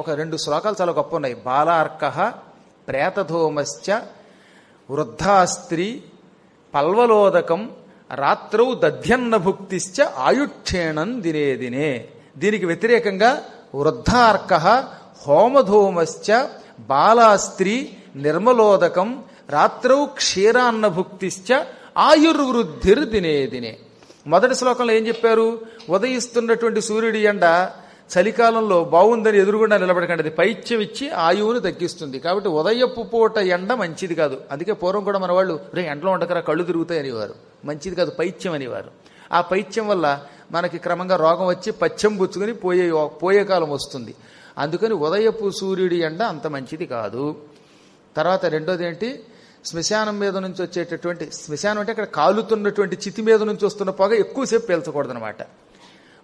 ఒక 2 శ్లోకాలు చాలా గొప్ప ఉన్నాయి. బాలార్కః ప్రేతధూమశ్చ వృద్ధాస్త్రీ పల్వలోదకం రాత్రౌ దధ్యన్న భుక్తిశ్చ ఆయుక్షేణం దినే దినే. దీనికి వ్యతిరేకంగా వృద్ధార్కః హోమధూమశ్చ బాలాస్త్రీ నిర్మలోదకం రాత్రౌ క్షీరాన్న భుక్తిశ్చ ఆయుర్వృద్ధిర్ దినే దినే. మొదటి శ్లోకంలో ఏం చెప్పారు? ఉదయిస్తున్నటువంటి సూర్యుడి ఎండ చలికాలంలో బాగుందని ఎదురుగుండా నిలబడకండి, అది పైత్యం ఇచ్చి ఆయువును తగ్గిస్తుంది. కాబట్టి ఉదయపు పూట ఎండ మంచిది కాదు. అందుకే పూర్వం కూడా మన వాళ్ళు ఎండలో ఉండకరా కళ్ళు తిరుగుతాయి అనేవారు. మంచిది కాదు, పైత్యం అనేవారు. ఆ పైత్యం వల్ల మనకి క్రమంగా రోగం వచ్చి పచ్చం పుచ్చుకొని పోయే కాలం వస్తుంది. అందుకని ఉదయపు సూర్యుడి ఎండ అంత మంచిది కాదు. తర్వాత రెండోది ఏంటి? శ్మశానం మీద నుంచి వచ్చేటటువంటి, శ్మశానం అంటే అక్కడ కాలుతున్నటువంటి చితి మీద నుంచి వస్తున్న పొగ ఎక్కువసేపు పీల్చకూడదనమాట.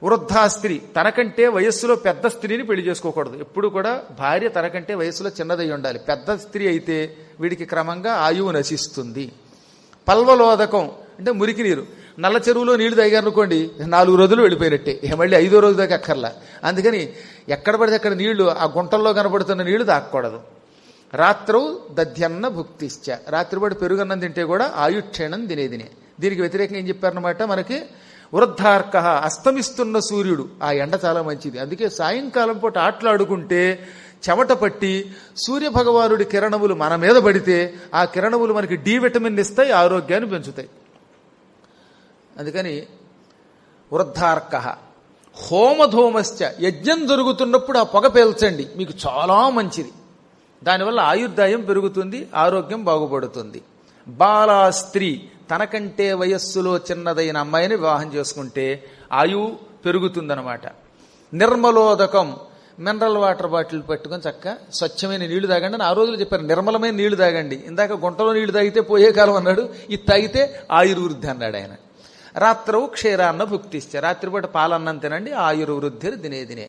వృద్ధా స్త్రీ, తనకంటే వయస్సులో పెద్ద స్త్రీని పెళ్లి చేసుకోకూడదు. ఎప్పుడు కూడా భార్య తనకంటే వయస్సులో చిన్నదై ఉండాలి. పెద్ద స్త్రీ అయితే వీడికి క్రమంగా ఆయువు నశిస్తుంది. పల్వలోదకం అంటే మురికి నీరు. నల్ల చెరువులో నీళ్లు తాగారనుకోండి 4 రోజులు వెళ్ళిపోయినట్టే, మళ్ళీ 5వ రోజు దాకా అక్కర్లా. అందుకని ఎక్కడ పడితే అక్కడ నీళ్లు, ఆ గుంటల్లో కనబడుతున్న నీళ్లు తాగకూడదు. రాత్రౌ దధ్యన్న భుక్తిశ్చ, రాత్రిపాటు పెరుగన్నం తింటే కూడా ఆయుక్షేణం దినేదినే. దీనికి వ్యతిరేకంగా ఏం చెప్పారనమాట మనకి? వృద్ధార్క, అస్తమిస్తున్న సూర్యుడు, ఆ ఎండ చాలా మంచిది. అందుకే సాయంకాలం పూట ఆటలాడుకుంటే చెమట పట్టి సూర్యభగవానుడి కిరణములు మన మీద పడితే ఆ కిరణములు మనకి డి విటమిన్ ఇస్తాయి, ఆరోగ్యాన్ని పెంచుతాయి. అందుకని వృద్ధార్క. హోమధూమశ్చ, యజ్ఞం జరుగుతున్నప్పుడు ఆ పొగ పేల్చండి, మీకు చాలా మంచిది. దానివల్ల ఆయుర్దాయం పెరుగుతుంది, ఆరోగ్యం బాగుపడుతుంది. బాలా స్త్రీ, తనకంటే వయస్సులో చిన్నదైన అమ్మాయిని వివాహం చేసుకుంటే ఆయువు పెరుగుతుందన్నమాట. నిర్మలోదకం, మినరల్ వాటర్ బాటిల్ పెట్టుకొని చక్కగా స్వచ్ఛమైన నీళ్లు తాగండి అని ఆ రోజులు చెప్పారు. నిర్మలమైన నీళ్లు తాగండి. ఇందాక గుంటలో నీళ్లు తాగితే పోయే కాలం అన్నాడు, ఇది తాగితే ఆయుర్వృద్ధి అన్నాడు ఆయన. రాత్రవు క్షీరాన్న భుక్తిశ్చ, రాత్రిపూట పాలన్నం తినండి, ఆయుర్వృద్ధి దినే దినే.